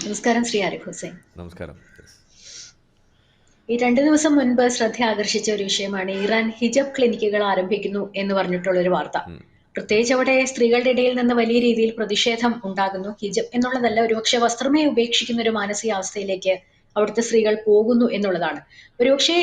നമസ്കാരം ശ്രീ ആരിഫ് ഹുസൈൻ. നമസ്കാരം. ഈ 2 ദിവസം മുൻപ് ശ്രദ്ധ ആകർഷിച്ച ഒരു വിഷയമാണ് ഇറാൻ ഹിജബ് ക്ലിനിക്കുകൾ ആരംഭിക്കുന്നു എന്ന് പറഞ്ഞിട്ടുള്ള ഒരു വാർത്ത. ഉം. പ്രത്യേകിച്ച് അവിടെ സ്ത്രീകളുടെ ഇടയിൽ നിന്ന് വലിയ രീതിയിൽ പ്രതിഷേധം ഉണ്ടാകുന്നു. ഹിജബ് എന്നുള്ളതല്ല, ഒരുപക്ഷെ വസ്ത്രമേ ഉപേക്ഷിക്കുന്ന ഒരു മാനസികാവസ്ഥയിലേക്ക് അവിടുത്തെ സ്ത്രീകൾ പോകുന്നു എന്നുള്ളതാണ്. ഒരുപക്ഷെ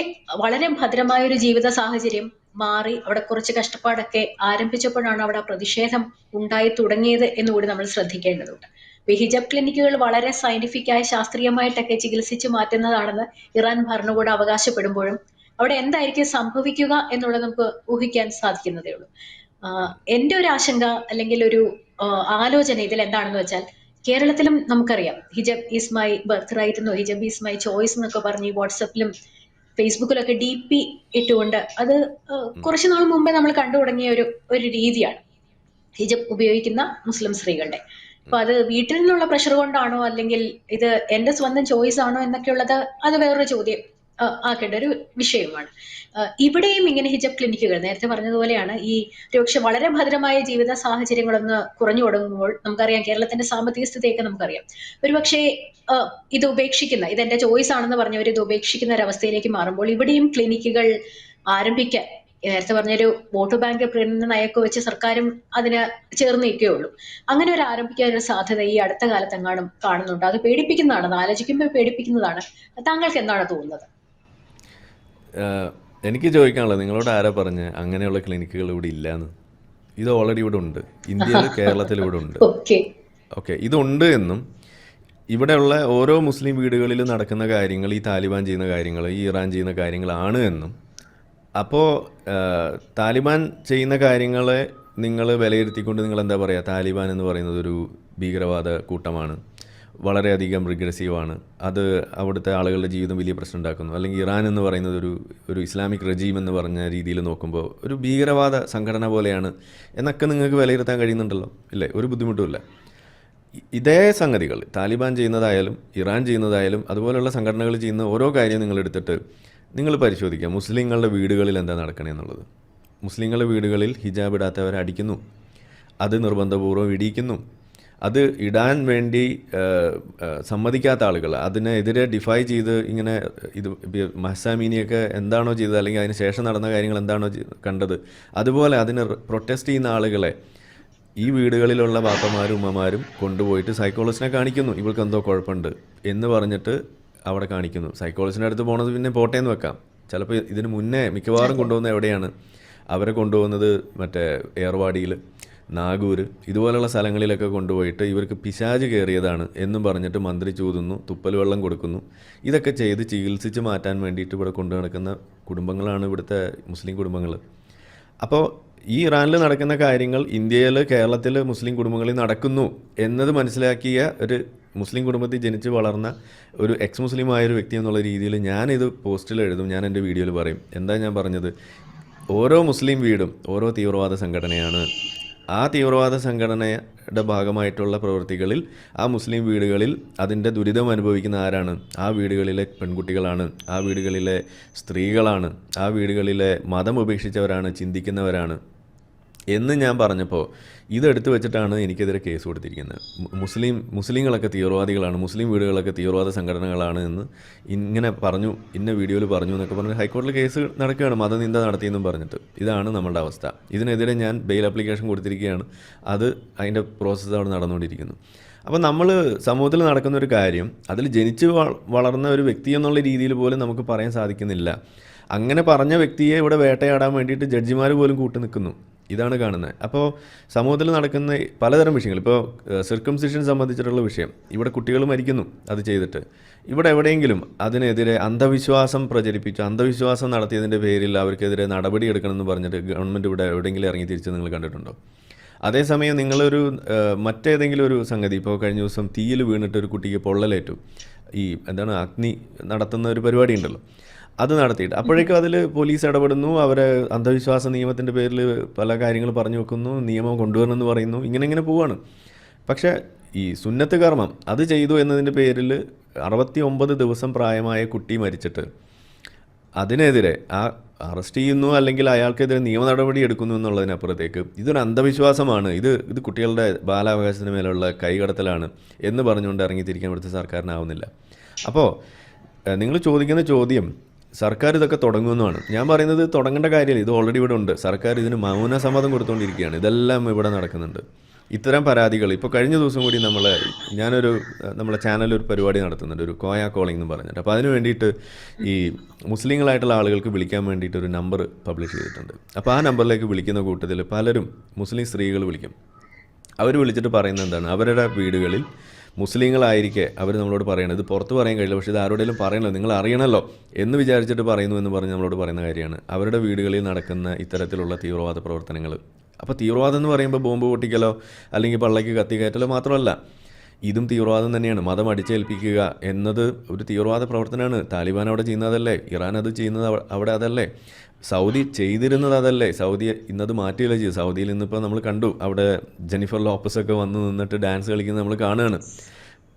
വളരെ ഭദ്രമായ ഒരു ജീവിത സാഹചര്യം മാറി അവിടെ കുറച്ച് കഷ്ടപ്പാടൊക്കെ ആരംഭിച്ചപ്പോഴാണ് അവിടെ ആ പ്രതിഷേധം ഉണ്ടായി തുടങ്ങിയത് എന്നുകൂടി നമ്മൾ ശ്രദ്ധിക്കേണ്ടതുണ്ട്. ഈ ഹിജബ് ക്ലിനിക്കുകൾ വളരെ സയന്റിഫിക്കായി ശാസ്ത്രീയമായിട്ടൊക്കെ ചികിത്സിച്ച് മാറ്റുന്നതാണെന്ന് ഇറാൻ ഭരണകൂടം അവകാശപ്പെടുമ്പോഴും അവിടെ എന്തായിരിക്കും സംഭവിക്കുക എന്നുള്ളത് നമുക്ക് ഊഹിക്കാൻ സാധിക്കുന്നതേ ഉള്ളൂ. എന്റെ ഒരു ആശങ്ക അല്ലെങ്കിൽ ഒരു ആലോചന ഇതിൽ എന്താണെന്ന് വെച്ചാൽ, കേരളത്തിലും നമുക്കറിയാം ഹിജബ് ഈസ് മൈ ബർത്ത് റൈറ്റ് എന്നോ ഹിജബ് ഈസ് മൈ ചോയ്സ് എന്നൊക്കെ പറഞ്ഞ് വാട്സപ്പിലും ഫേസ്ബുക്കിലൊക്കെ DP ഇട്ടുകൊണ്ട് അത് കുറച്ചു നാൾ മുമ്പേ നമ്മൾ കണ്ടു തുടങ്ങിയ ഒരു രീതിയാണ് ഹിജബ് ഉപയോഗിക്കുന്ന മുസ്ലിം സ്ത്രീകളുടെ. അപ്പൊ അത് വീട്ടിൽ നിന്നുള്ള പ്രഷർ കൊണ്ടാണോ അല്ലെങ്കിൽ ഇത് എന്റെ സ്വന്തം ചോയ്സ് ആണോ എന്നൊക്കെയുള്ളത് അത് വേറൊരു ചോദ്യം ആക്കേണ്ട ഒരു വിഷയമാണ്. ഇവിടെയും ഇങ്ങനെ ഹിജബ് ക്ലിനിക്കുകൾ നേരത്തെ പറഞ്ഞതുപോലെയാണ്. ഈ ഒരുപക്ഷെ വളരെ ഭദ്രമായ ജീവിത സാഹചര്യങ്ങളൊന്ന് കുറഞ്ഞു തുടങ്ങുമ്പോൾ നമുക്കറിയാം കേരളത്തിന്റെ സാമ്പത്തിക സ്ഥിതിയൊക്കെ നമുക്കറിയാം. ഒരുപക്ഷെ ഇത് ഉപേക്ഷിക്കുന്ന, ഇതെന്റെ ചോയ്സ് ആണെന്ന് പറഞ്ഞവർ ഇത് ഉപേക്ഷിക്കുന്ന ഒരവസ്ഥയിലേക്ക് മാറുമ്പോൾ ഇവിടെയും ക്ലിനിക്കുകൾ ആരംഭിക്കാൻ, നേരത്തെ പറഞ്ഞൊരു വോട്ട് ബാങ്ക് പ്രീണന നയമൊക്കെ വെച്ച് സർക്കാരും അതിന് ചേർന്ന് നിൽക്കുകയുള്ളൂ. അങ്ങനെ ഒരു ആരംഭിക്കാൻ ഒരു സാധ്യത ഈ അടുത്ത കാലത്ത് എങ്ങാനും കാണുന്നുണ്ട്. അത് പേടിപ്പിക്കുന്നതാണ്, അത് ആലോചിക്കുമ്പോൾ പേടിപ്പിക്കുന്നതാണ്. താങ്കൾക്ക് എന്താണ് തോന്നുന്നത്? എനിക്ക് ചോദിക്കാനുള്ളത്, നിങ്ങളോട് ആരാ പറഞ്ഞ് അങ്ങനെയുള്ള ക്ലിനിക്കുകൾ ഇവിടെ ഇല്ലയെന്ന്? ഇത് ഓൾറെഡി ഇവിടെ ഉണ്ട്. ഇന്ത്യയിൽ, കേരളത്തിൽ ഇവിടെ ഉണ്ട്. ഓക്കെ, ഇതുണ്ട് എന്നും ഇവിടെയുള്ള ഓരോ മുസ്ലിം വീടുകളിൽ നടക്കുന്ന കാര്യങ്ങൾ ഈ താലിബാൻ ചെയ്യുന്ന കാര്യങ്ങൾ, ഈ ഇറാൻ ചെയ്യുന്ന കാര്യങ്ങളാണ് എന്നും, അപ്പോൾ താലിബാൻ ചെയ്യുന്ന കാര്യങ്ങളെ നിങ്ങൾ വിലയിരുത്തിക്കൊണ്ട് നിങ്ങൾ എന്താ പറയുക, താലിബാൻ എന്ന് പറയുന്നത് ഒരു ഭീകരവാദ കൂട്ടമാണ്, വളരെയധികം റിഗ്രസീവാണ്, അത് അവിടുത്തെ ആളുകളുടെ ജീവിതം വലിയ പ്രശ്നം ഉണ്ടാക്കുന്നു, അല്ലെങ്കിൽ ഇറാൻ എന്ന് പറയുന്നത് ഒരു ഇസ്ലാമിക് റെജീം എന്ന് പറഞ്ഞ രീതിയിൽ നോക്കുമ്പോൾ ഒരു ഭീകരവാദ സംഘടന പോലെയാണ് എന്നൊക്കെ നിങ്ങൾക്ക് വിലയിരുത്താൻ കഴിയുന്നുണ്ടല്ലോ, ഇല്ലേ? ഒരു ബുദ്ധിമുട്ടുമില്ല. ഇതേ സംഗതികൾ താലിബാൻ ചെയ്യുന്നതായാലും ഇറാൻ ചെയ്യുന്നതായാലും അതുപോലെയുള്ള സംഘടനകൾ ചെയ്യുന്ന ഓരോ കാര്യം നിങ്ങളെടുത്തിട്ട് നിങ്ങൾ പരിശോധിക്കുക. മുസ്ലിങ്ങളുടെ വീടുകളിൽ എന്താ നടക്കണേ എന്നുള്ളത്. മുസ്ലിങ്ങളുടെ വീടുകളിൽ ഹിജാബ് ഇടാത്തവരെ അടിക്കുന്നു, അത് നിർബന്ധപൂർവ്വം ഇടിയിക്കുന്നു, അത് ഇടാൻ വേണ്ടി സമ്മതിക്കാത്ത ആളുകൾ അതിനെതിരെ ഡിഫൈ ചെയ്ത് ഇങ്ങനെ ഇത് മഹസാമീനിയൊക്കെ എന്താണോ ചെയ്തത്, അല്ലെങ്കിൽ അതിന് ശേഷം നടന്ന കാര്യങ്ങൾ എന്താണോ കണ്ടത്, അതുപോലെ അതിന് പ്രൊട്ടസ്റ്റ് ചെയ്യുന്ന ആളുകളെ ഈ വീടുകളിലുള്ള ബാപ്പമാരും ഉമ്മമാരും കൊണ്ടുപോയിട്ട് സൈക്കോളജിസ്റ്റിനെ കാണിക്കുന്നു. ഇവൾക്ക് എന്തോ കുഴപ്പമുണ്ട് എന്ന് പറഞ്ഞിട്ട് അവിടെ കാണിക്കുന്നു. സൈക്കോളജിസ്റ്റിൻ്റെ അടുത്ത് പോണത് പിന്നെ പോട്ടേന്ന് വെക്കാം. ചിലപ്പോൾ ഇതിന് മുന്നേ മിക്കവാറും കൊണ്ടുപോകുന്നത് എവിടെയാണ്? അവരെ കൊണ്ടുപോകുന്നത് മറ്റേ ഏർവാടിയിൽ, നാഗൂർ, ഇതുപോലുള്ള സ്ഥലങ്ങളിലൊക്കെ കൊണ്ടുപോയിട്ട് ഇവർക്ക് പിശാച് കയറിയതാണ് എന്നും പറഞ്ഞിട്ട് മന്ത്രി ചൂതുന്നു, തുപ്പൽ വെള്ളം കൊടുക്കുന്നു. ഇതൊക്കെ ചെയ്ത് ചികിത്സിച്ച് മാറ്റാൻ വേണ്ടിയിട്ട് ഇവിടെ കൊണ്ടു നടക്കുന്ന കുടുംബങ്ങളാണ് ഇവിടുത്തെ മുസ്ലിം കുടുംബങ്ങൾ. അപ്പോൾ ഈ ഇറാനിൽ നടക്കുന്ന കാര്യങ്ങൾ ഇന്ത്യയിൽ, കേരളത്തിൽ മുസ്ലിം കുടുംബങ്ങളിൽ നടക്കുന്നു എന്നത് മനസ്സിലാക്കിയ ഒരു മുസ്ലിം കുടുംബത്തിൽ ജനിച്ച് വളർന്ന ഒരു എക്സ് മുസ്ലിം ആയൊരു വ്യക്തി എന്നുള്ള രീതിയിൽ ഞാനിത് പോസ്റ്റിൽ എഴുതും, ഞാൻ എൻ്റെ വീഡിയോയിൽ പറയും. എന്താ ഞാൻ പറഞ്ഞത്? ഓരോ മുസ്ലിം വീടും ഓരോ തീവ്രവാദ സംഘടനയാണ്. ആ തീവ്രവാദ സംഘടനയുടെ ഭാഗമായിട്ടുള്ള പ്രവൃത്തികളിൽ ആ മുസ്ലിം വീടുകളിൽ അതിൻ്റെ ദുരിതം അനുഭവിക്കുന്ന ആരാണ്? ആ വീടുകളിലെ പെൺകുട്ടികളാണ്, ആ വീടുകളിലെ സ്ത്രീകളാണ്, ആ വീടുകളിലെ മതം ഉപേക്ഷിച്ചവരാണ്, ചിന്തിക്കുന്നവരാണ് എന്ന് ഞാൻ പറഞ്ഞപ്പോൾ ഇതെടുത്ത് വെച്ചിട്ടാണ് എനിക്കെതിരെ കേസ് കൊടുത്തിരിക്കുന്നത്. മുസ്ലിങ്ങളൊക്കെ തീവ്രവാദികളാണ്, മുസ്ലിം വീടുകളൊക്കെ തീവ്രവാദ സംഘടനകളാണ് എന്ന് ഇങ്ങനെ പറഞ്ഞു, ഇന്ന വീഡിയോയിൽ പറഞ്ഞു എന്നൊക്കെ പറഞ്ഞ് ഹൈക്കോടതിയിൽ കേസ് നടക്കുകയാണ്, മതനിന്ദ നടത്തിയെന്നും പറഞ്ഞിട്ട്. ഇതാണ് നമ്മളുടെ അവസ്ഥ. ഇതിനെതിരെ ഞാൻ ബെയിൽ ആപ്ലിക്കേഷൻ കൊടുത്തിരിക്കുകയാണ്. അതിൻ്റെ പ്രോസസ്സ് അവിടെ നടന്നുകൊണ്ടിരിക്കുന്നു. അപ്പോൾ നമ്മൾ സമൂഹത്തിൽ നടക്കുന്നൊരു കാര്യം അതിൽ ജനിച്ച് വളർന്ന ഒരു വ്യക്തി എന്നുള്ള രീതിയിൽ പോലും നമുക്ക് പറയാൻ സാധിക്കുന്നില്ല. അങ്ങനെ പറഞ്ഞ വ്യക്തിയെ ഇവിടെ വേട്ടയാടാൻ വേണ്ടിയിട്ട് ജഡ്ജിമാർ പോലും കൂട്ടു നിൽക്കുന്നു. ഇതാണ് കാണുന്നത്. അപ്പോൾ സമൂഹത്തിൽ നടക്കുന്ന പലതരം വിഷയങ്ങൾ, ഇപ്പോൾ സിർക്കംസിഷൻ സംബന്ധിച്ചിട്ടുള്ള വിഷയം, ഇവിടെ കുട്ടികൾ മരിക്കുന്നു അത് ചെയ്തിട്ട്. ഇവിടെ എവിടെയെങ്കിലും അതിനെതിരെ അന്ധവിശ്വാസം പ്രചരിപ്പിച്ചു, അന്ധവിശ്വാസം നടത്തിയതിൻ്റെ പേരിൽ അവർക്കെതിരെ നടപടി എടുക്കണമെന്ന് പറഞ്ഞിട്ട് ഗവൺമെൻറ് ഇവിടെ എവിടെയെങ്കിലും ഇറങ്ങി തിരിച്ച് നിങ്ങൾ കണ്ടിട്ടുണ്ടോ? അതേസമയം നിങ്ങളൊരു മറ്റേതെങ്കിലും ഒരു സംഗതി, ഇപ്പോൾ കഴിഞ്ഞ ദിവസം തീയിൽ വീണിട്ട് ഒരു കുട്ടിക്ക് പൊള്ളലേറ്റു, ഈ അഗ്നി നടത്തുന്ന ഒരു പരിപാടി ഉണ്ടല്ലോ, അത് നടത്തിയിട്ട് അപ്പോഴേക്കും അതിൽ പോലീസ് ഇടപെടുന്നു, അവരെ അന്ധവിശ്വാസ നിയമത്തിൻ്റെ പേരിൽ പല കാര്യങ്ങൾ പറഞ്ഞു വെക്കുന്നു, നിയമം കൊണ്ടുവരണമെന്ന് പറയുന്നു, ഇങ്ങനെ പോവാണ്. പക്ഷേ ഈ സുന്നത്ത് കർമ്മം അത് ചെയ്തു എന്നതിൻ്റെ പേരിൽ 69 ദിവസം പ്രായമായ കുട്ടി മരിച്ചിട്ട് അതിനെതിരെ ആ അറസ്റ്റ് ചെയ്യുന്നു അല്ലെങ്കിൽ അയാൾക്കെതിരെ നിയമ നടപടി എടുക്കുന്നു എന്നുള്ളതിനപ്പുറത്തേക്ക് ഇതൊരു അന്ധവിശ്വാസമാണ്, ഇത് കുട്ടികളുടെ ബാലാവകാശത്തിന് മേലുള്ള കൈകടത്തലാണ് എന്ന് പറഞ്ഞുകൊണ്ട് ഇറങ്ങിത്തിരിക്കാൻ ഇവിടുത്തെ സർക്കാരിനാവുന്നില്ല. അപ്പോൾ നിങ്ങൾ ചോദിക്കുന്ന ചോദ്യം സർക്കാർ ഇതൊക്കെ തുടങ്ങുമെന്നാണ്. ഞാൻ പറയുന്നത് തുടങ്ങേണ്ട കാര്യമില്ല, ഇത് ഓൾറെഡി ഇവിടെ ഉണ്ട്. സർക്കാർ ഇതിന് മൗന സമ്മതം കൊടുത്തുകൊണ്ടിരിക്കുകയാണ്. ഇതെല്ലാം ഇവിടെ നടക്കുന്നുണ്ട്. ഇത്തരം പരാതികൾ ഇപ്പോൾ കഴിഞ്ഞ ദിവസം കൂടി നമ്മളെ ചാനലിൽ ഒരു പരിപാടി നടത്തുന്നുണ്ട്, ഒരു കോയ കോളിംഗ് എന്ന് പറഞ്ഞിട്ട്. അപ്പോൾ അതിന് വേണ്ടിയിട്ട് ഈ മുസ്ലിങ്ങളായിട്ടുള്ള ആളുകൾക്ക് വിളിക്കാൻ വേണ്ടിയിട്ട് ഒരു നമ്പർ പബ്ലിഷ് ചെയ്തിട്ടുണ്ട്. അപ്പോൾ ആ നമ്പറിലേക്ക് വിളിക്കുന്ന കൂട്ടത്തിൽ പലരും മുസ്ലിം സ്ത്രീകൾ വിളിക്കും. അവർ വിളിച്ചിട്ട് പറയുന്നത് എന്താണ്, അവരുടെ വീടുകളിൽ മുസ്ലിങ്ങളായിരിക്കെ അവർ നമ്മളോട് പറയണത്, ഇത് പുറത്ത് പറയാൻ കഴിയില്ല, പക്ഷേ ഇത് ആരോടെങ്കിലും പറയണല്ലോ, നിങ്ങൾ അറിയണമല്ലോ എന്ന് വിചാരിച്ചിട്ട് പറയുന്നു എന്ന് പറഞ്ഞ് നമ്മളോട് പറയുന്ന കാര്യമാണ് അവരുടെ വീടുകളിൽ നടക്കുന്ന ഇത്തരത്തിലുള്ള തീവ്രവാദ പ്രവർത്തനങ്ങൾ. അപ്പോൾ തീവ്രവാദം എന്ന് പറയുമ്പോൾ ബോംബ് പൊട്ടിക്കലോ അല്ലെങ്കിൽ പള്ളയ്ക്ക് കത്തി കയറ്റലോ മാത്രമല്ല, ഇതും തീവ്രവാദം തന്നെയാണ്. മതം അടിച്ചേൽപ്പിക്കുക എന്നത് ഒരു തീവ്രവാദ പ്രവർത്തനമാണ്. താലിബാൻ അവിടെ ചെയ്യുന്നതല്ലേ, ഇറാൻ അത് ചെയ്യുന്നത് അവിടെ അതല്ലേ, സൗദി ചെയ്തിരുന്നത് അതല്ലേ. സൗദി ഇന്നത് മാറ്റിയല്ലേ ചെയ്തു. സൗദിയിൽ ഇന്നിപ്പോൾ നമ്മൾ കണ്ടു, അവിടെ ജെനിഫർ ലോപ്പസൊക്കെ വന്ന് നിന്നിട്ട് ഡാൻസ് കളിക്കുന്നത് നമ്മൾ കാണുകയാണ്.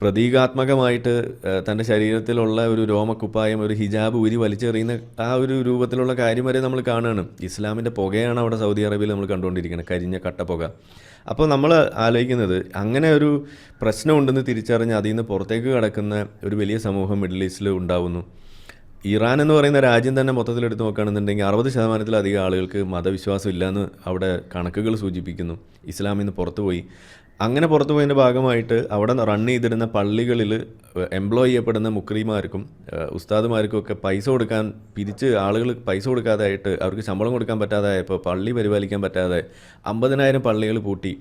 പ്രതീകാത്മകമായിട്ട് തൻ്റെ ശരീരത്തിലുള്ള ഒരു രോമക്കുപ്പായം, ഒരു ഹിജാബ് ഉരി വലിച്ചെറിയുന്ന ആ ഒരു രൂപത്തിലുള്ള കാര്യം വരെ നമ്മൾ കാണുകയാണ്. ഇസ്ലാമിൻ്റെ പുകയാണ് അവിടെ സൗദി അറേബ്യയിൽ നമ്മൾ കണ്ടുകൊണ്ടിരിക്കുന്നത്, കരിഞ്ഞ കട്ടപ്പുക. അപ്പോൾ നമ്മൾ ആലോചിക്കുന്നത്, അങ്ങനെ ഒരു പ്രശ്നമുണ്ടെന്ന് തിരിച്ചറിഞ്ഞ് അതിൽ നിന്ന് പുറത്തേക്ക് കടക്കുന്ന ഒരു വലിയ സമൂഹം മിഡിൽ ഈസ്റ്റിൽ ഉണ്ടാവുന്നു. ഇറാൻ എന്ന് പറയുന്ന രാജ്യം തന്നെ മൊത്തത്തിലെടുത്ത് നോക്കുകയാണെന്നുണ്ടെങ്കിൽ 60% ആളുകൾക്ക് മതവിശ്വാസം ഇല്ലയെന്ന് അവിടെ കണക്കുകൾ സൂചിപ്പിക്കുന്നു. ഇസ്ലാമിൽ നിന്ന് പുറത്തുപോയി. അങ്ങനെ പുറത്തുപോയതിൻ്റെ ഭാഗമായിട്ട് അവിടെ റൺ ചെയ്തിരുന്ന പള്ളികളിൽ എംപ്ലോയ് ചെയ്യപ്പെടുന്ന മുക്രിമാർക്കും ഉസ്താദുമാർക്കും ഒക്കെ പൈസ കൊടുക്കാൻ പിരിച്ച് ആളുകൾ പൈസ കൊടുക്കാതായിട്ട് അവർക്ക് ശമ്പളം കൊടുക്കാൻ പറ്റാതായപ്പോൾ പള്ളി പരിപാലിക്കാൻ പറ്റാതെ 50,000 പള്ളികൾ പൂട്ടി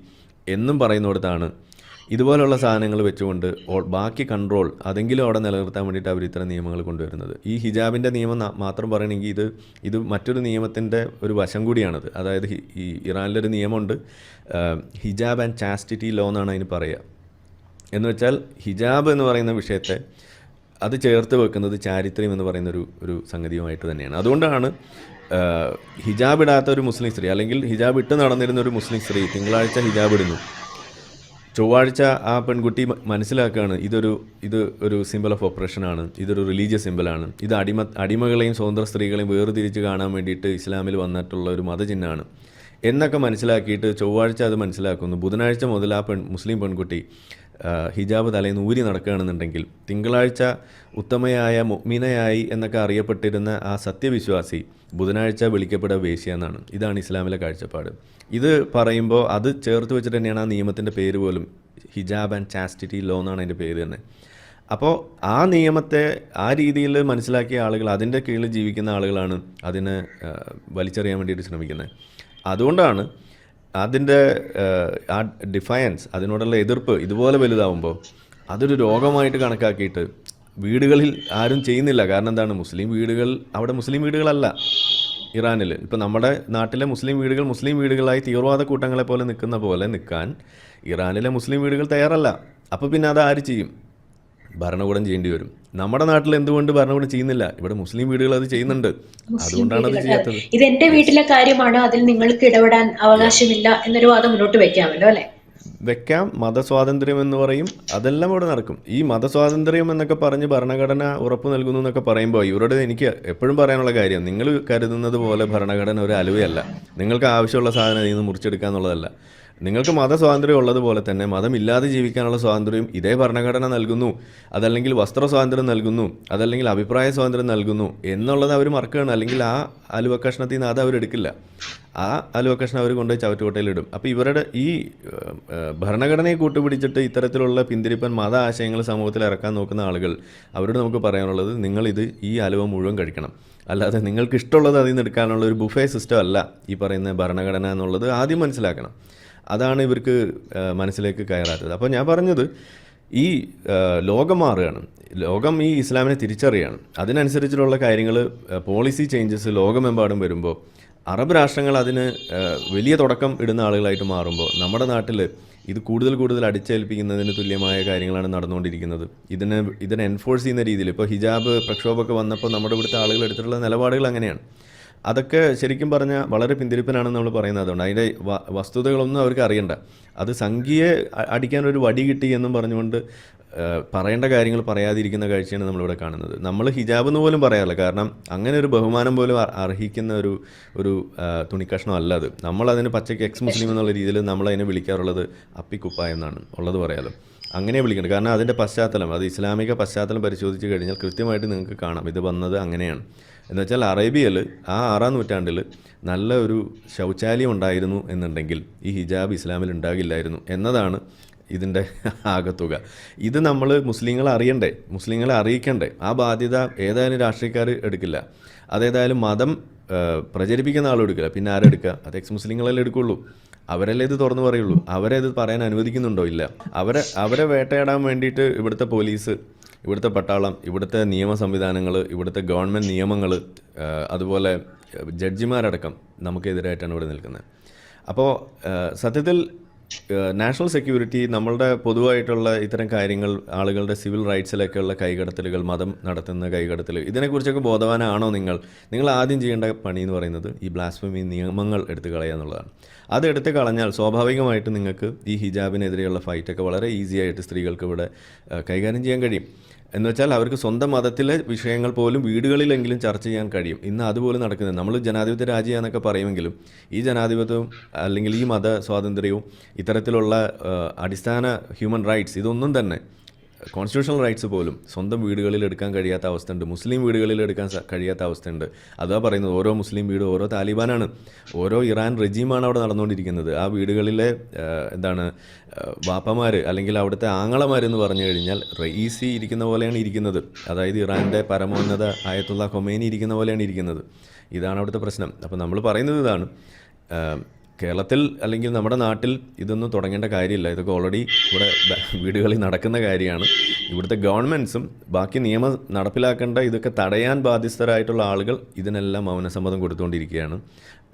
എന്നും പറയുന്നിടത്താണ് ഇതുപോലുള്ള സാധനങ്ങൾ വെച്ചുകൊണ്ട് ബാക്കി കൺട്രോൾ അതെങ്കിലും അവിടെ നിലനിർത്താൻ വേണ്ടിയിട്ട് അവർ ഇത്തരം നിയമങ്ങൾ കൊണ്ടുവരുന്നത്. ഈ ഹിജാബിൻ്റെ നിയമം മാത്രം പറയണമെങ്കിൽ ഇത് മറ്റൊരു നിയമത്തിൻ്റെ ഒരു വശം കൂടിയാണത്. അതായത് ഈ ഇറാനിലൊരു നിയമമുണ്ട്, ഹിജാബ് ആൻഡ് ചാസ്റ്റിറ്റി ലോ എന്നാണ് അതിന് പറയുക. എന്ന് വെച്ചാൽ ഹിജാബ് എന്ന് പറയുന്ന വിഷയത്തെ അത് ചേർത്ത് വെക്കുന്നത് ചാരിത്രം എന്ന് പറയുന്ന ഒരു സംഗതിയുമായിട്ട് തന്നെയാണ്. അതുകൊണ്ടാണ് ഹിജാബ് ഇടാത്ത ഒരു മുസ്ലിം സ്ത്രീ അല്ലെങ്കിൽ ഹിജാബ് ഇട്ട് നടന്നിരുന്ന ഒരു മുസ്ലിം സ്ത്രീ തിങ്കളാഴ്ച ഹിജാബ് ഇടുന്നു, ചൊവ്വാഴ്ച ആ പെൺകുട്ടി മനസ്സിലാക്കുകയാണ് ഇത് ഒരു സിമ്പിൾ ഓഫ് ഓപ്പറേഷനാണ്, ഇതൊരു റിലീജിയസ് സിമ്പിളാണ്, ഇത് അടിമകളെയും സ്വതന്ത്ര സ്ത്രീകളെയും വേർതിരിച്ച് കാണാൻ വേണ്ടിയിട്ട് ഇസ്ലാമിൽ വന്നിട്ടുള്ള ഒരു മതചിഹ്നമാണ് എന്നൊക്കെ മനസ്സിലാക്കിയിട്ട് ചൊവ്വാഴ്ച അത് മനസ്സിലാക്കുന്നു. ബുധനാഴ്ച മുതൽ ആ മുസ്ലിം പെൺകുട്ടി ഹിജാബ് തലേന്ന് ഊരി നടക്കുകയാണെന്നുണ്ടെങ്കിൽ തിങ്കളാഴ്ച ഉത്തമയായ മുഅ്മിനയായി എന്നൊക്കെ അറിയപ്പെട്ടിരുന്ന ആ സത്യവിശ്വാസി ബുധനാഴ്ച വിളിക്കപ്പെടുക വേശ്യ എന്നാണ്. ഇതാണ് ഇസ്ലാമിലെ കാഴ്ചപ്പാട്. ഇത് പറയുമ്പോൾ അത് ചേർത്ത് വെച്ചിട്ട് തന്നെയാണ് ആ നിയമത്തിൻ്റെ പേര് പോലും, ഹിജാബ് ആൻഡ് ചാസ്റ്റിറ്റി ലോ എന്നാണ് അതിൻ്റെ പേര് തന്നെ. അപ്പോൾ ആ നിയമത്തെ ആ രീതിയിൽ മനസ്സിലാക്കിയ ആളുകൾ, അതിൻ്റെ കീഴിൽ ജീവിക്കുന്ന ആളുകളാണ് അതിനെ വലിച്ചെറിയാൻ വേണ്ടിയിട്ട് ശ്രമിക്കുന്നത്. അതുകൊണ്ടാണ് അതിൻ്റെ ആ ഡിഫയൻസ്, അതിനോടുള്ള എതിർപ്പ് ഇതുപോലെ വലുതാവുമ്പോൾ അതൊരു രോഗമായിട്ട് കണക്കാക്കിയിട്ട് വീടുകളിൽ ആരും ചെയ്യുന്നില്ല. കാരണം എന്താണ്, മുസ്ലിം വീടുകൾ അവിടെ മുസ്ലിം വീടുകളല്ല ഇറാനിൽ. ഇപ്പോൾ നമ്മുടെ നാട്ടിലെ മുസ്ലിം വീടുകളായി തീവ്രവാദ കൂട്ടങ്ങളെ പോലെ നിൽക്കാൻ ഇറാനിലെ മുസ്ലിം വീടുകൾ തയ്യാറല്ല. അപ്പോൾ പിന്നെ അത് ആര് ചെയ്യും? ഭരണകൂടം ചെയ്യേണ്ടി വരും. നമ്മുടെ നാട്ടിൽ എന്തുകൊണ്ട് ഭരണകൂടം ചെയ്യുന്നില്ല? ഇവിടെ മുസ്ലിം വീടുകൾ അത് ചെയ്യുന്നുണ്ട്, അതുകൊണ്ടാണ് അത് ചെയ്യാത്തത്. ഇത് എന്റെ വീട്ടിലെ കാര്യമാണ്, അതിൽ നിങ്ങൾക്ക് ഇടപെടാൻ അവകാശമില്ല എന്നൊരു വാദം മുന്നോട്ട് വെക്കാമല്ലോ അല്ലേ? വെക്കാം. മതസ്വാതന്ത്ര്യം എന്ന് പറയും, അതെല്ലാം ഇവിടെ നടക്കും. ഈ മതസ്വാതന്ത്ര്യം എന്നൊക്കെ പറഞ്ഞ് ഭരണഘടന ഉറപ്പ് നൽകുന്നു എന്നൊക്കെ പറയുമ്പോൾ ഇവരോട് എനിക്ക് എപ്പോഴും പറയാനുള്ള കാര്യം, നിങ്ങൾ കരുതുന്നത് പോലെ ഭരണഘടന ഒരു അലുവയല്ല. നിങ്ങൾക്ക് ആവശ്യമുള്ള സാധനം ഇതിൽ നിന്ന് മുറിച്ചെടുക്കുക എന്നുള്ളതല്ല. നിങ്ങൾക്ക് മതസ്വാതന്ത്ര്യം ഉള്ളതുപോലെ തന്നെ മതമില്ലാതെ ജീവിക്കാനുള്ള സ്വാതന്ത്ര്യം ഇതേ ഭരണഘടന നൽകുന്നു. അതല്ലെങ്കിൽ വസ്ത്ര സ്വാതന്ത്ര്യം നൽകുന്നു, അതല്ലെങ്കിൽ അഭിപ്രായ സ്വാതന്ത്ര്യം നൽകുന്നു എന്നുള്ളത് അവർ മറക്കുകയാണ്. അല്ലെങ്കിൽ ആ അലുവക്കഷ്ണത്തിൽ നിന്ന് അത് അവരെടുക്കില്ല. ആ അലുവക്കഷ്ണം അവർ കൊണ്ടുപോയി ചവറ്റുകൊട്ടയിലിടും. അപ്പോൾ ഇവരുടെ ഈ ഭരണഘടനയെ കൂട്ടുപിടിച്ചിട്ട് ഇത്തരത്തിലുള്ള പിന്തിരിപ്പൻ മത ആശയങ്ങൾ സമൂഹത്തിൽ ഇറക്കാൻ നോക്കുന്ന ആളുകൾ, അവരോട് നമുക്ക് പറയാനുള്ളത്, നിങ്ങളിത് ഈ അലുവ മുഴുവൻ കഴിക്കണം. അല്ലാതെ നിങ്ങൾക്ക് ഇഷ്ടമുള്ളത് അതിൽ നിന്ന് എടുക്കാനുള്ള ഒരു ബുഫേ സിസ്റ്റം അല്ല ഈ പറയുന്ന ഭരണഘടന എന്നുള്ളത് ആദ്യം മനസ്സിലാക്കണം. അതാണ് ഇവർക്ക് മനസ്സിലേക്ക് കയറാത്തത്. അപ്പോൾ ഞാൻ പറഞ്ഞത്, ഈ ലോകം മാറുകയാണ്, ലോകം ഈ ഇസ്ലാമിനെ തിരിച്ചറിയാണ്. അതിനനുസരിച്ചുള്ള കാര്യങ്ങൾ, പോളിസി ചേഞ്ചസ് ലോകമെമ്പാടും വരുമ്പോൾ അറബ് രാഷ്ട്രങ്ങൾ അതിന് വലിയ തുടക്കം ഇടുന്ന ആളുകളായിട്ട് മാറുമ്പോൾ നമ്മുടെ നാട്ടിൽ ഇത് കൂടുതൽ അടിച്ചേൽപ്പിക്കുന്നതിന് തുല്യമായ കാര്യങ്ങളാണ് നടന്നുകൊണ്ടിരിക്കുന്നത്. ഇതിനെ എൻഫോഴ്സ് ചെയ്യുന്ന രീതിയിൽ ഇപ്പോൾ ഹിജാബ് പ്രക്ഷോഭമൊക്കെ വന്നപ്പോൾ നമ്മുടെ ഇവിടുത്തെ ആളുകൾ എടുത്തിട്ടുള്ള നിലപാടുകൾ അങ്ങനെയാണ്. അതൊക്കെ ശരിക്കും പറഞ്ഞാൽ വളരെ പിന്തിരിപ്പനാണെന്ന് നമ്മൾ പറയുന്നത്. അതുകൊണ്ട് അതിൻ്റെ വസ്തുതകളൊന്നും അവർക്ക് അറിയണ്ട. അത് സംഖ്യയെ അടിക്കാനൊരു വടി കിട്ടി എന്നും പറഞ്ഞുകൊണ്ട് പറയേണ്ട കാര്യങ്ങൾ പറയാതിരിക്കുന്ന കാഴ്ചയാണ് നമ്മളിവിടെ കാണുന്നത്. നമ്മൾ ഹിജാബ് എന്ന് പോലും പറയാറില്ല, കാരണം അങ്ങനെ ഒരു ബഹുമാനം പോലും അർഹിക്കുന്ന ഒരു തുണിക്കഷ്ണം അല്ല അത്. നമ്മളതിന് പച്ചയ്ക്ക് എക്സ് മുസ്ലിം എന്നുള്ള രീതിയിൽ നമ്മളതിനെ വിളിക്കാറുള്ളത് അപ്പിക്കുപ്പ എന്നാണ് ഉള്ളത് പറയാലോ. അങ്ങനെ വിളിക്കുന്നത് കാരണം അതിൻ്റെ പശ്ചാത്തലം, അത് ഇസ്ലാമിക പശ്ചാത്തലം പരിശോധിച്ച് കഴിഞ്ഞാൽ കൃത്യമായിട്ട് നിങ്ങൾക്ക് കാണാം ഇത് വന്നത് അങ്ങനെയാണ്. എന്നുവെച്ചാൽ അറേബ്യയിൽ ആ 6-ാം നൂറ്റാണ്ടിൽ നല്ല ഒരു ശൗചാലയം ഉണ്ടായിരുന്നു എന്നുണ്ടെങ്കിൽ ഈ ഹിജാബ് ഇസ്ലാമിൽ ഉണ്ടാകില്ലായിരുന്നു എന്നതാണ് ഇതിൻ്റെ ആകത്തുക. ഇത് നമ്മൾ മുസ്ലിങ്ങളെ അറിയണ്ടേ, മുസ്ലിങ്ങളെ അറിയിക്കണ്ടേ? ആ ബാധ്യത ഏതായാലും രാഷ്ട്രീയക്കാർ എടുക്കില്ല, അതേതായാലും മതം പ്രചരിപ്പിക്കുന്ന ആളും എടുക്കില്ല. പിന്നെ ആരെടുക്കുക? അത് എക്സ് മുസ്ലിങ്ങളല്ലേ എടുക്കുള്ളൂ. അവരല്ലേ ഇത് തുറന്നു പറയുള്ളൂ. അവരെ ഇത് പറയാൻ അനുവദിക്കുന്നുണ്ടോ? ഇല്ല. അവരെ വേട്ടയാടാൻ വേണ്ടിയിട്ട് ഇവിടുത്തെ പോലീസ്, ഇവിടുത്തെ പട്ടാളം, ഇവിടുത്തെ നിയമ സംവിധാനങ്ങൾ, ഇവിടുത്തെ ഗവൺമെൻറ് നിയമങ്ങൾ, അതുപോലെ ജഡ്ജിമാരടക്കം നമുക്കെതിരായിട്ടാണ് ഇവിടെ നിൽക്കുന്നത്. അപ്പോൾ സത്യത്തിൽ നാഷണൽ സെക്യൂരിറ്റി, നമ്മളുടെ പൊതുവായിട്ടുള്ള ഇത്തരം കാര്യങ്ങൾ, ആളുകളുടെ സിവിൽ റൈറ്റ്സിലേക്കുള്ള കൈകടത്തലുകൾ, മതം നടത്തുന്ന കൈകടത്തലുകൾ, ഇതിനെക്കുറിച്ചൊക്കെ ബോധവാനാണോ നിങ്ങൾ ആദ്യം ചെയ്യേണ്ട പണി എന്ന് പറയുന്നത് ഈ ബ്ലാസ്ഫമി നിയമങ്ങൾ എടുത്തു കളയുക എന്നുള്ളതാണ്. അത് എടുത്ത് കളഞ്ഞാൽ സ്വാഭാവികമായിട്ട് നിങ്ങൾക്ക് ഈ ഹിജാബിനെതിരെയുള്ള ഫൈറ്റൊക്കെ വളരെ ഈസി ആയിട്ട് സ്ത്രീകൾക്ക് ഇവിടെ കൈകാര്യം ചെയ്യാൻ കഴിയും. എന്നുവെച്ചാൽ അവർക്ക് സ്വന്തം മതത്തിലെ വിഷയങ്ങൾ പോലും വീടുകളിലെങ്കിലും ചർച്ച ചെയ്യാൻ കഴിയും. ഇന്ന് അതുപോലും നടക്കുന്നത്. നമ്മൾ ജനാധിപത്യ രാജ്യമാണെന്നൊക്കെ പറയുമെങ്കിലും ഈ ജനാധിപത്യവും അല്ലെങ്കിൽ ഈ മത സ്വാതന്ത്ര്യവും ഇത്തരത്തിലുള്ള അടിസ്ഥാന ഹ്യൂമൻ റൈറ്റ്സ്, ഇതൊന്നും തന്നെ കോൺസ്റ്റിറ്റ്യൂഷണൽ റൈറ്റ്സ് പോലും സ്വന്തം വീടുകളിൽ എടുക്കാൻ കഴിയാത്ത അവസ്ഥയുണ്ട്. മുസ്ലിം വീടുകളിൽ എടുക്കാൻ കഴിയാത്ത അവസ്ഥയുണ്ട്. അതാ പറയുന്നത്, ഓരോ മുസ്ലിം വീടും ഓരോ താലിബാനാണ്, ഓരോ ഇറാൻ റെജീമാണ് അവിടെ നടന്നുകൊണ്ടിരിക്കുന്നത്. ആ വീടുകളിലെ വാപ്പമാർ അല്ലെങ്കിൽ അവിടുത്തെ ആങ്ങളമാരെന്ന് പറഞ്ഞു കഴിഞ്ഞാൽ റയീസി ഇരിക്കുന്ന പോലെയാണ് ഇരിക്കുന്നത്. അതായത് ഇറാൻ്റെ പരമോന്നത ആയത്തുള്ള ഖൊമേനി ഇരിക്കുന്ന പോലെയാണ് ഇരിക്കുന്നത്. ഇതാണ് അവിടുത്തെ പ്രശ്നം. അപ്പോൾ നമ്മൾ പറയുന്നത് ഇതാണ്, കേരളത്തിൽ അല്ലെങ്കിൽ നമ്മുടെ നാട്ടിൽ ഇതൊന്നും തുടങ്ങേണ്ട കാര്യമില്ല. ഇതൊക്കെ ഓൾറെഡി ഇവിടെ വീടുകളിൽ നടക്കുന്ന കാര്യമാണ്. ഇവിടുത്തെ ഗവൺമെൻറ്സും ബാക്കി നിയമം നടപ്പിലാക്കേണ്ട ഇതൊക്കെ തടയാൻ ബാധ്യസ്ഥരായിട്ടുള്ള ആളുകൾ ഇതിനെല്ലാം മൗനസമ്മതം കൊടുത്തുകൊണ്ടിരിക്കുകയാണ്.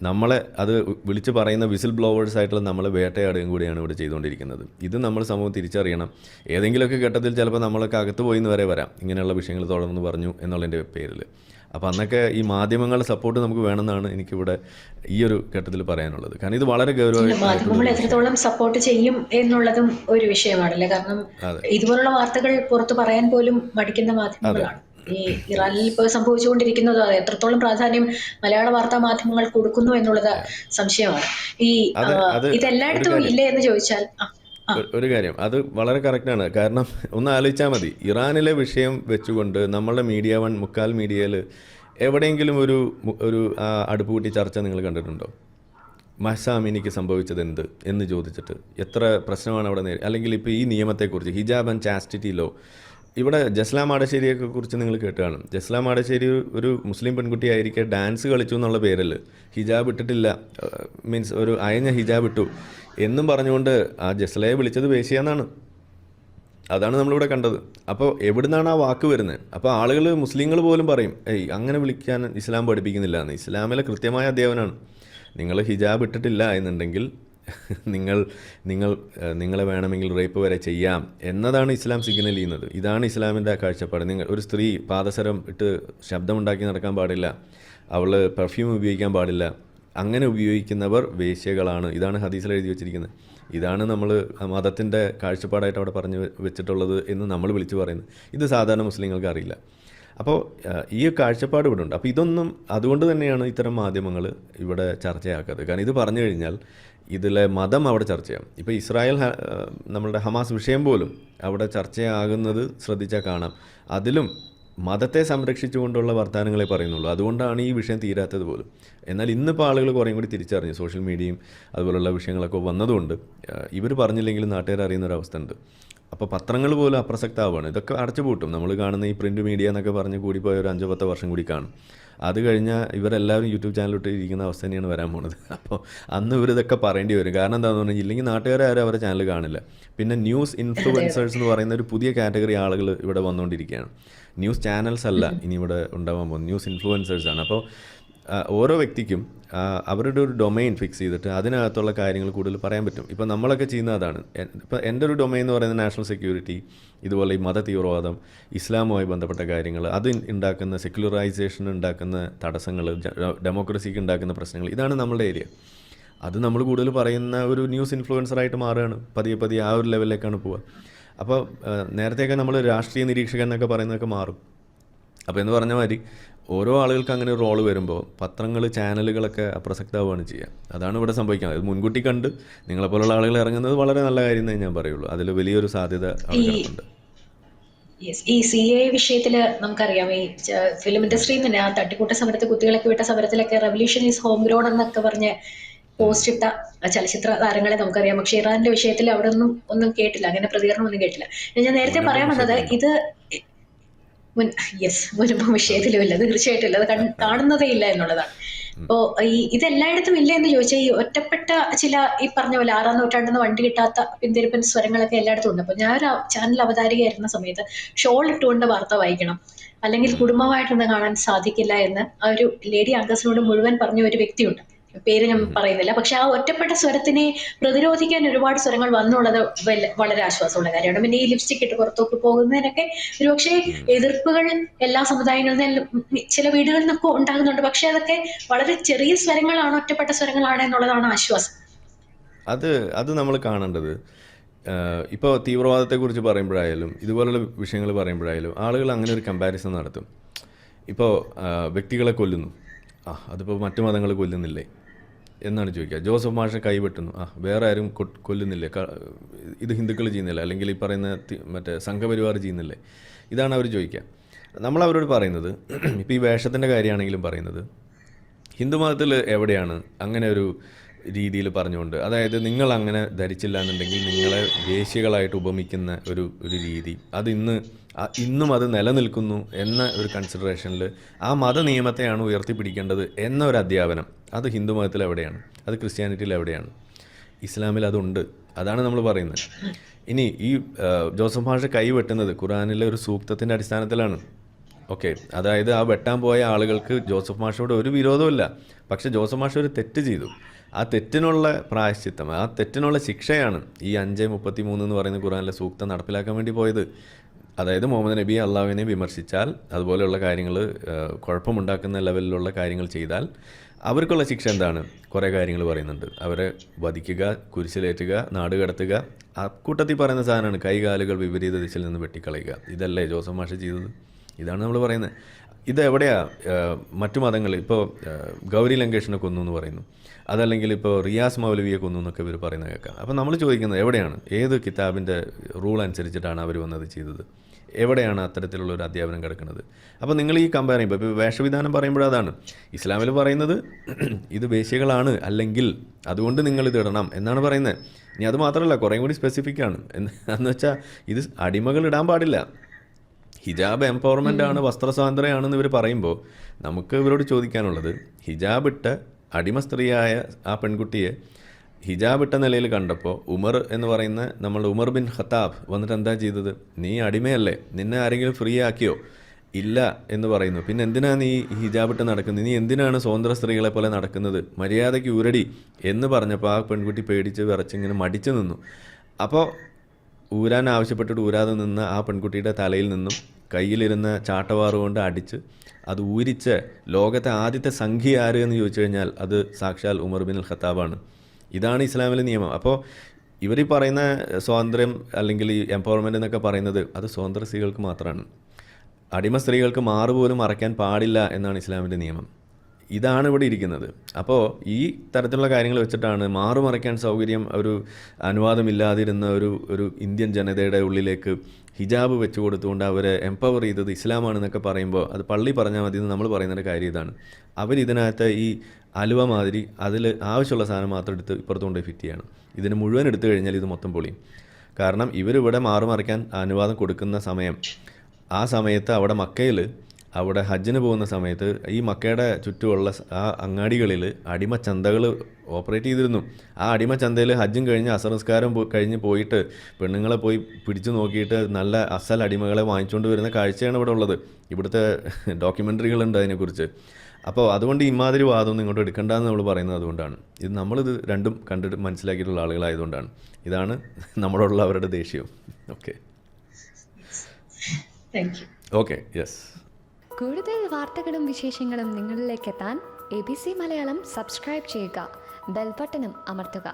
നമ്മളെ അത് വിളിച്ച് പറയുന്ന വിസിൽ ബ്ലോവേഴ്സ് ആയിട്ടുള്ള നമ്മളെ വേട്ടയാടുകയും കൂടിയാണ് ഇവിടെ ചെയ്തുകൊണ്ടിരിക്കുന്നത്. ഇത് നമ്മൾ സമൂഹം തിരിച്ചറിയണം. ഏതെങ്കിലുമൊക്കെ ഘട്ടത്തിൽ ചിലപ്പോൾ നമ്മളൊക്കെ അകത്ത് പോയിന്ന് വരെ വരാം, ഇങ്ങനെയുള്ള വിഷയങ്ങൾ തുടർന്ന് പറഞ്ഞു എന്നുള്ളതിൻ്റെ പേരിൽ. അപ്പോൾ അന്നൊക്കെ ഈ മാധ്യമങ്ങളുടെ സപ്പോർട്ട് നമുക്ക് വേണമെന്നാണ് എനിക്കിവിടെ ഈ ഒരു ഘട്ടത്തിൽ പറയാനുള്ളത്. കാരണം ഇത് വളരെ ഗൗരവമായി മാധ്യമങ്ങൾ എത്രത്തോളം സപ്പോർട്ട് ചെയ്യും എന്നുള്ളതും ഒരു വിഷയമാണല്ലേ. കാരണം ഇതുപോലുള്ള വാർത്തകൾ പുറത്തു പറയാൻ പോലും മടിക്കുന്ന മാധ്യമങ്ങളാണ്. ഈ ഇറാനിൽ ഇപ്പോൾ സംഭവിച്ചുകൊണ്ടിരിക്കുന്നത് എത്രത്തോളം പ്രാധാന്യം മലയാള വാർത്താ മാധ്യമങ്ങൾ കൊടുക്കുന്നു എന്നുള്ളത് സംശയമാണ്. ഈ ഇതെല്ലായിടത്തും ഇല്ലേ എന്ന് ചോദിച്ചാൽ ഒരു കാര്യം, അത് വളരെ കറക്റ്റാണ്. കാരണം ഒന്ന് ആലോചിച്ചാൽ മതി, ഇറാനിലെ വിഷയം വെച്ചുകൊണ്ട് നമ്മളുടെ മീഡിയ വൺ, മുക്കാൽ മീഡിയയിൽ എവിടെയെങ്കിലും ഒരു അടുപ്പ് കൂട്ടി ചർച്ച നിങ്ങൾ കണ്ടിട്ടുണ്ടോ? മഹ്സ അമീനിക്ക് സംഭവിച്ചത് എന്ത് എന്ന് ചോദിച്ചിട്ട് എത്ര പ്രശ്നമാണ് അവിടെ അല്ലെങ്കിൽ ഇപ്പോൾ ഈ നിയമത്തെക്കുറിച്ച് ഹിജാബ് ആൻഡ് ചാസ്റ്റിറ്റി ലോ, ഇവിടെ ജസ്ലാം ആടശ്ശേരിയൊക്കെ കുറിച്ച് നിങ്ങൾ കേട്ട് കാണും. ജസ്ലാം ആടശ്ശേരി ഒരു മുസ്ലിം പെൺകുട്ടിയായിരിക്കെ ഡാൻസ് കളിച്ചു എന്നുള്ള പേരിൽ ഹിജാബ് ഇട്ടിട്ടില്ല, മീൻസ് ഒരു അയഞ്ഞ ഹിജാബ് ഇട്ടു എന്നും പറഞ്ഞുകൊണ്ട് ആ ജസ്ലയെ വിളിച്ചത് വേശ്യാന്നാണ്. അതാണ് നമ്മളിവിടെ കണ്ടത്. അപ്പോൾ എവിടുന്നാണ് ആ വാക്ക് വരുന്നത്? അപ്പോൾ ആളുകൾ, മുസ്ലിങ്ങൾ പോലും പറയും, അങ്ങനെ വിളിക്കാൻ ഇസ്ലാം പഠിപ്പിക്കുന്നില്ല എന്ന്. ഇസ്ലാമിലെ കൃത്യമായ അധ്യാപനമാണ്, നിങ്ങൾ ഹിജാബ് ഇട്ടിട്ടില്ല എന്നുണ്ടെങ്കിൽ നിങ്ങളെ വേണമെങ്കിൽ റേപ്പ് വരെ ചെയ്യാം എന്നതാണ് ഇസ്ലാം സിഗ്നൽ ചെയ്യുന്നത്. ഇതാണ് ഇസ്ലാമിൻ്റെ കാഴ്ചപ്പാട്. ഒരു സ്ത്രീ പാദസരം ഇട്ട് ശബ്ദമുണ്ടാക്കി നടക്കാൻ പാടില്ല, അവൾ പെർഫ്യൂം ഉപയോഗിക്കാൻ പാടില്ല, അങ്ങനെ ഉപയോഗിക്കുന്നവർ വേശ്യകളാണ്. ഇതാണ് ഹദീസിൽ എഴുതി വെച്ചിരിക്കുന്നത്. ഇതാണ് നമ്മൾ മതത്തിൻ്റെ കാഴ്ചപ്പാടായിട്ട് അവിടെ പറഞ്ഞു വെച്ചിട്ടുള്ളത് എന്ന് നമ്മൾ വിളിച്ചു പറയുന്നത്. ഇത് സാധാരണ മുസ്ലിങ്ങൾക്ക് അറിയില്ല. അപ്പോൾ ഈ കാഴ്ചപ്പാട് ഇവിടെ ഉണ്ട്. അപ്പോൾ ഇതൊന്നും, അതുകൊണ്ട് തന്നെയാണ് ഇത്തരം മാധ്യമങ്ങൾ ഇവിടെ ചർച്ചയാക്കാത്തത്. കാരണം ഇത് പറഞ്ഞു കഴിഞ്ഞാൽ ഇതിലെ മതം അവിടെ ചർച്ചയാകും. ഇപ്പോൾ ഇസ്രായേൽ, നമ്മളുടെ ഹമാസ് വിഷയം പോലും അവിടെ ചർച്ചയാകുന്നത് ശ്രദ്ധിച്ചാൽ കാണാം. അതിലും മതത്തെ സംരക്ഷിച്ചുകൊണ്ടുള്ള വർത്തമാനങ്ങളെ പറയുന്നുള്ളൂ. അതുകൊണ്ടാണ് ഈ വിഷയം തീരാത്തത് പോലും. എന്നാൽ ഇന്നിപ്പോൾ ആളുകൾ കുറേയും കൂടി തിരിച്ചറിഞ്ഞു, സോഷ്യൽ മീഡിയയും അതുപോലുള്ള വിഷയങ്ങളൊക്കെ വന്നതുകൊണ്ട് ഇവർ പറഞ്ഞില്ലെങ്കിലും നാട്ടുകാർ അറിയുന്നൊരവസ്ഥ ഉണ്ട്. അപ്പോൾ പത്രങ്ങൾ പോലും അപ്രസക്തമാവുകയാണ്. ഇതൊക്കെ അടച്ചുപൂട്ടും. നമ്മൾ കാണുന്ന ഈ പ്രിൻറ്റ് മീഡിയ എന്നൊക്കെ പറഞ്ഞ് കൂടിപ്പോയ ഒരു 5-10 വർഷം കൂടി കാണും. അത് കഴിഞ്ഞാൽ ഇവരെല്ലാവരും യൂട്യൂബ് ചാനലിട്ട് ഇരിക്കുന്ന അവസ്ഥ തന്നെയാണ് വരാൻ പോണത്. അപ്പോൾ അന്ന് ഇവരിതൊക്കെ പറയേണ്ടി വരും. കാരണം എന്താണെന്ന് പറഞ്ഞാൽ ഇല്ലെങ്കിൽ നാട്ടുകാരും അവരുടെ ചാനൽ കാണില്ല. പിന്നെ ന്യൂസ് ഇൻഫ്ലുവൻസേഴ്സ് എന്ന് പറയുന്ന ഒരു പുതിയ കാറ്റഗറി ആളുകൾ ഇവിടെ വന്നുകൊണ്ടിരിക്കുകയാണ്. ന്യൂസ് ചാനൽസ് അല്ല ഇനി ഇവിടെ ഉണ്ടാവാൻ പോകുന്നത്, ന്യൂസ് ഇൻഫ്ലുവൻസേഴ്സാണ്. അപ്പോൾ ഓരോ വ്യക്തിക്കും അവരുടെ ഒരു ഡൊമൈൻ ഫിക്സ് ചെയ്തിട്ട് അതിനകത്തുള്ള കാര്യങ്ങൾ കൂടുതൽ പറയാൻ പറ്റും. ഇപ്പോൾ നമ്മളൊക്കെ ചെയ്യുന്ന അതാണ്. ഇപ്പോൾ എൻ്റെ ഒരു ഡൊമൈൻ എന്ന് പറയുന്നത് നാഷണൽ സെക്യൂരിറ്റി, ഇതുപോലെ ഈ മത തീവ്രവാദം, ഇസ്ലാമുമായി ബന്ധപ്പെട്ട കാര്യങ്ങൾ, അത് ഉണ്ടാക്കുന്ന സെക്യുലറൈസേഷൻ ഉണ്ടാക്കുന്ന തടസ്സങ്ങൾ, ഡെമോക്രസിക്ക് ഉണ്ടാക്കുന്ന പ്രശ്നങ്ങൾ, ഇതാണ് നമ്മളുടെ ഏരിയ. അത് നമ്മൾ കൂടുതൽ പറയുന്ന ഒരു ന്യൂസ് ഇൻഫ്ലുവൻസറായിട്ട് മാറുകയാണ്. പതിയെ ആ ഒരു ലെവലിലേക്കാണ് പോവുക. അപ്പോൾ നേരത്തെയൊക്കെ നമ്മൾ രാഷ്ട്രീയ നിരീക്ഷകൻ എന്നൊക്കെ പറയുന്നതൊക്കെ മാറും. അപ്പോൾ എന്ന് പറഞ്ഞ മാതിരി ഓരോ ആളുകൾക്ക് അങ്ങനെ ഒരു റോള് വരുമ്പോൾ പത്രങ്ങൾ, ചാനലുകളൊക്കെ അപ്രസക്തമാവുകയാണ് ചെയ്യുക. അതാണ് ഇവിടെ സംഭവിക്കുന്നത്. അത് മുൻകൂട്ടി കണ്ട് നിങ്ങളെപ്പോലുള്ള ആളുകൾ ഇറങ്ങുന്നത് വളരെ നല്ല കാര്യം എന്നേ ഞാൻ പറയുള്ളൂ. അതിൽ വലിയൊരു സാധ്യത അവിടെ കിടപ്പുണ്ട്. ഈ CA വിഷയത്തില് നമുക്കറിയാം, ഈ ഫിലിം ഇൻഡസ്ട്രിയിൽ തന്നെ ആ തട്ടിക്കൂട്ട സമരത്ത്, കുട്ടികളൊക്കെ വിട്ട സമരത്തിലൊക്കെ റെവല്യൂഷൻ ഈസ് ഹോം ഗ്രോൺ എന്നൊക്കെ പറഞ്ഞ് പോസ്റ്റ് ഇട്ട ചലച്ചിത്ര താരങ്ങളെ നമുക്കറിയാം. പക്ഷെ ഇറാന്റെ വിഷയത്തിൽ അവിടെ ഒന്നും കേട്ടില്ല, അങ്ങനെ പ്രതികരണം ഒന്നും കേട്ടില്ല. ഞാൻ നേരത്തെ പറയാൻ വന്നത് ഇത് മുൻപ് വിഷയത്തിലുമില്ല, തീർച്ചയായിട്ടും ഇല്ല, അത് കാണുന്നതേ ഇല്ല എന്നുള്ളതാണ്. അപ്പോ ഇതെല്ലായിടത്തും ഇല്ല എന്ന് ചോദിച്ചാൽ ഈ ഒറ്റപ്പെട്ട ചില ഈ പറഞ്ഞ പോലെ 6-ാം നൂറ്റാണ്ടിൽ വണ്ടി കിട്ടാത്ത പിന്തിരിപ്പൻ സ്വരങ്ങളൊക്കെ എല്ലായിടത്തും ഉണ്ട്. അപ്പൊ ഞാനൊരു ചാനൽ അവതാരികയായിരുന്ന സമയത്ത് ഷോൾ ഇട്ടുകൊണ്ട് വാർത്ത വായിക്കണം, അല്ലെങ്കിൽ കുടുംബമായിട്ടൊന്നും കാണാൻ സാധിക്കില്ല എന്ന് ആ ഒരു ലേഡി അംഗസിനോട് മുഴുവൻ പറഞ്ഞ ഒരു വ്യക്തിയുണ്ട്. പേര് ഞാൻ പറയുന്നില്ല. പക്ഷെ ആ ഒറ്റപ്പെട്ട സ്വരത്തിനെ പ്രതിരോധിക്കാൻ ഒരുപാട് സ്വരങ്ങൾ വന്നുള്ളത് വളരെ ആശ്വാസമുള്ള കാര്യമാണ്. പിന്നെ ഈ ലിപ്സ്റ്റിക് ഇട്ട് പുറത്തോട്ട് പോകുന്നതിനൊക്കെ ഒരുപക്ഷെ എതിർപ്പുകൾ എല്ലാ സമുദായങ്ങളിൽ നിന്നും ചില വീടുകളിൽ നിന്നൊക്കെ ഉണ്ടാകുന്നുണ്ട്. പക്ഷെ അതൊക്കെ വളരെ ചെറിയ സ്വരങ്ങളാണ്, ഒറ്റപ്പെട്ട സ്വരങ്ങളാണ് എന്നുള്ളതാണ് ആശ്വാസം. അത് നമ്മൾ കാണേണ്ടത്. ഇപ്പോൾ തീവ്രവാദത്തെക്കുറിച്ച് പറയുമ്പോഴായാലും ഇതുപോലുള്ള വിഷയങ്ങൾ പറയുമ്പോഴായാലും ആളുകൾ അങ്ങനെ ഒരു കമ്പാരിസൺ നടത്തും. ഇപ്പോൾ വ്യക്തികളെ കൊല്ലുന്നു, അതിപ്പോൾ മറ്റു മതങ്ങൾ കൊല്ലുന്നില്ലേ എന്നാണ് ചോദിക്കുക. ജോസഫ് മാഷെ കൈവെട്ടുന്നു, വേറെ ആരും കൊല്ലുന്നില്ലേ, ഇത് ഹിന്ദുക്കൾ ചെയ്യുന്നില്ല, അല്ലെങ്കിൽ ഈ പറയുന്ന മറ്റേ സംഘപരിവാർ ചെയ്യുന്നില്ലേ, ഇതാണ് അവർ ചോദിക്കുക. നമ്മൾ അവരോട് പറയുന്നത്, ഇപ്പോൾ ഈ വേഷത്തിൻ്റെ കാര്യമാണെങ്കിലും പറയുന്നത്, ഹിന്ദു മതത്തിൽ എവിടെയാണ് അങ്ങനെ ഒരു രീതിയിൽ പറഞ്ഞുകൊണ്ട്, അതായത് നിങ്ങൾ അങ്ങനെ ധരിച്ചില്ല എന്നുണ്ടെങ്കിൽ നിങ്ങളെ വേശ്യകളായിട്ട് ഉപമിക്കുന്ന ഒരു രീതി, അത് ഇന്നും അത് നിലനിൽക്കുന്നു എന്ന ഒരു കൺസിഡറേഷനിൽ ആ മത നിയമത്തെയാണ് ഉയർത്തിപ്പിടിക്കേണ്ടത് എന്ന ഒരു അധ്യാപനം, അത് ഹിന്ദു മതത്തിൽ എവിടെയാണ്? അത് ക്രിസ്ത്യാനിറ്റിയിൽ എവിടെയാണ്? ഇസ്ലാമിൽ അതുണ്ട്. അതാണ് നമ്മൾ പറയുന്നത്. ഇനി ഈ ജോസഫ് മാഷ് കൈ വെട്ടുന്നത് ഖുറാനിലെ ഒരു സൂക്തത്തിൻ്റെ അടിസ്ഥാനത്തിലാണ്. ഓക്കെ, അതായത് ആ വെട്ടാൻ പോയ ആളുകൾക്ക് ജോസഫ് മാഷോട് ഒരു വിരോധമില്ല. പക്ഷെ ജോസഫ് മാഷ് ഒരു തെറ്റ് ചെയ്തു. ആ തെറ്റിനുള്ള പ്രായശ്ചിത്തം, ആ തെറ്റിനുള്ള ശിക്ഷയാണ് ഈ 5:33 എന്ന് പറയുന്ന ഖുറാനിലെ സൂക്തം നടപ്പിലാക്കാൻ വേണ്ടി പോയത്. അതായത് മുഹമ്മദ് നബി അള്ളാഹുവിനെ വിമർശിച്ചാൽ, അതുപോലെയുള്ള കാര്യങ്ങൾ കുഴപ്പമുണ്ടാക്കുന്ന ലെവലിലുള്ള കാര്യങ്ങൾ ചെയ്താൽ അവർക്കുള്ള ശിക്ഷ എന്താണ്? കുറേ കാര്യങ്ങൾ പറയുന്നുണ്ട്. അവരെ വധിക്കുക, കുരിശിലേറ്റുക, നാട് കടത്തുക. അക്കൂട്ടത്തിൽ പറയുന്ന സാധനമാണ് കൈകാലുകൾ വിപരീത ദിശയിൽ നിന്ന് വെട്ടിക്കളയുക. ഇതല്ലേ ജോസഫ് മാഷ് ചെയ്തത്? ഇതാണ് നമ്മൾ പറയുന്നത്. ഇതെവിടെയാ മറ്റു മതങ്ങൾ? ഇപ്പോൾ ഗൗരി ലങ്കേഷിനെ കൊന്നു എന്ന് പറയുന്നു, അതല്ലെങ്കിൽ ഇപ്പോൾ റിയാസ് മൗലവിയെ കൊന്നു എന്നൊക്കെ ഇവർ പറയുന്നത് കേൾക്കാം. അപ്പോൾ നമ്മൾ ചോദിക്കുന്നത് എവിടെയാണ്, ഏത് കിതാബിൻ്റെ റൂൾ അനുസരിച്ചിട്ടാണ് അവർ വന്നത് ചെയ്തത്? എവിടെയാണ് അത്തരത്തിലുള്ള ഒരു അധ്യാപനം കിടക്കുന്നത്? അപ്പോൾ നിങ്ങൾ ഈ കമ്പയർ ചെയ്യുമ്പോൾ, ഇപ്പോൾ വേഷവിധാനം പറയുമ്പോൾ അതാണ് ഇസ്ലാമിൽ പറയുന്നത്, ഇത് വേശ്യകളാണ്, അല്ലെങ്കിൽ അതുകൊണ്ട് നിങ്ങളിത് ഇടണം എന്നാണ് പറയുന്നത്. ഇനി അത് മാത്രമല്ല, കുറേ കൂടി സ്പെസിഫിക്കാണ്. എന്ന് വെച്ചാൽ ഇത് അടിമകൾ ഇടാൻ പാടില്ല, ഹിജാബ് എംപവർമെൻ്റ് ആണ്, വസ്ത്ര സ്വാതന്ത്ര്യമാണെന്ന് ഇവർ പറയുമ്പോൾ നമുക്ക് ഇവരോട് ചോദിക്കാനുള്ളത്, ഹിജാബ് ഇട്ട അടിമ സ്ത്രീയായ ആ പെൺകുട്ടിയെ ഹിജാബ് ഇട്ട നിലയിൽ കണ്ടപ്പോൾ ഉമർ എന്ന് പറയുന്ന നമ്മളുടെ ഉമർ ബിൻ ഖത്താബ് വന്നിട്ട് എന്താ ചെയ്തത്? നീ അടിമയല്ലേ, നിന്നെ ആരെങ്കിലും ഫ്രീ ആക്കിയോ? ഇല്ല എന്ന് പറയുന്നു. പിന്നെ എന്തിനാണ് നീ ഹിജാബ് ഇട്ട് നടക്കുന്നത്? നീ എന്തിനാണ് സ്വതന്ത്ര സ്ത്രീകളെ പോലെ നടക്കുന്നത്? മര്യാദയ്ക്ക് ഊരടി എന്ന് പറഞ്ഞപ്പോൾ ആ പെൺകുട്ടി പേടിച്ച് വിറച്ചിങ്ങനെ മടിച്ചു നിന്നു. അപ്പോൾ ഊരാൻ ആവശ്യപ്പെട്ടിട്ട് ഊരാതെ നിന്ന ആ പെൺകുട്ടിയുടെ തലയിൽ നിന്നും കയ്യിലിരുന്ന ചാട്ടവാറ് കൊണ്ട് അടിച്ച് അത് ഊരിച്ച് ലോകത്തെ ആദ്യത്തെ സംഖ്യ ആര് എന്ന് ചോദിച്ചു കഴിഞ്ഞാൽ അത് സാക്ഷാൽ ഉമർ ബിൻ ഖത്താബാണ്. ഇതാണ് ഇസ്ലാമിലെ നിയമം. അപ്പോൾ ഇവർ ഈ പറയുന്ന സ്വാതന്ത്ര്യം അല്ലെങ്കിൽ ഈ എംപവർമെൻ്റ് എന്നൊക്കെ പറയുന്നത് അത് സ്വതന്ത്ര സ്ത്രീകൾക്ക് മാത്രമാണ്. അടിമ സ്ത്രീകൾക്ക് മാറുപോലും മറയ്ക്കാൻ പാടില്ല എന്നാണ് ഇസ്ലാമിൻ്റെ നിയമം. ഇതാണ് ഇവിടെ ഇരിക്കുന്നത്. അപ്പോൾ ഈ തരത്തിലുള്ള കാര്യങ്ങൾ വെച്ചിട്ടാണ് മാറുമറയ്ക്കാൻ സൗകര്യം ഒരു അനുവാദമില്ലാതിരുന്ന ഒരു ഇന്ത്യൻ ജനതയുടെ ഉള്ളിലേക്ക് ഹിജാബ് വെച്ച് കൊടുത്തുകൊണ്ട് അവരെ എംപവർ ചെയ്തത് ഇസ്ലാമാണെന്നൊക്കെ പറയുമ്പോൾ അത് പള്ളി പറഞ്ഞാൽ മതി എന്ന് നമ്മൾ പറയുന്നതിൻ്റെ കാര്യം ഇതാണ്. അവരിതിനകത്ത് ഈ അലുവ മാതിരി അതിൽ ആവശ്യമുള്ള സാധനം മാത്രം എടുത്ത് ഇപ്പുറത്തുകൊണ്ട് ഫിറ്റ് ചെയ്യണം. ഇതിന് മുഴുവൻ എടുത്തു കഴിഞ്ഞാൽ ഇത് മൊത്തം പൊളിയും. കാരണം ഇവരിവിടെ മാറുമറയ്ക്കാൻ അനുവാദം കൊടുക്കുന്ന സമയം, ആ സമയത്ത് അവിടെ മക്കയിൽ അവിടെ ഹജ്ജിന് പോകുന്ന സമയത്ത് ഈ മക്കയുടെ ചുറ്റുമുള്ള ആ അങ്ങാടികളിൽ അടിമച്ചന്തകൾ ഓപ്പറേറ്റ് ചെയ്തിരുന്നു. ആ അടിമച്ചന്തയിൽ ഹജ്ജും കഴിഞ്ഞ് അസർസ്കാരം കഴിഞ്ഞ് പോയിട്ട് പെണ്ണുങ്ങളെ പോയി പിടിച്ചു നോക്കിയിട്ട് നല്ല അസൽ അടിമകളെ വാങ്ങിച്ചുകൊണ്ട് വരുന്ന കാഴ്ചയാണ് ഇവിടെ ഉള്ളത്. ഇവിടുത്തെ ഡോക്യുമെൻ്ററികളുണ്ട് അതിനെക്കുറിച്ച്. അപ്പോൾ അതുകൊണ്ട് ഇമാതിരി വാദമൊന്നും ഇങ്ങോട്ട് എടുക്കേണ്ടതെന്ന് നമ്മൾ പറയുന്നത് അതുകൊണ്ടാണ്. ഇത് നമ്മളിത് രണ്ടും കണ്ടിട്ട് മനസ്സിലാക്കിയിട്ടുള്ള ആളുകളായതുകൊണ്ടാണ്. ഇതാണ് നമ്മളോടുള്ള അവരുടെ ദേഷ്യം. Okay, okay, yes. കൂടുതൽ വാർത്തകളും വിശേഷങ്ങളും നിങ്ങളിലേക്ക് എത്താൻ ABC മലയാളം സബ്സ്ക്രൈബ് ചെയ്യുക, ബെൽ ബട്ടണും അമർത്തുക.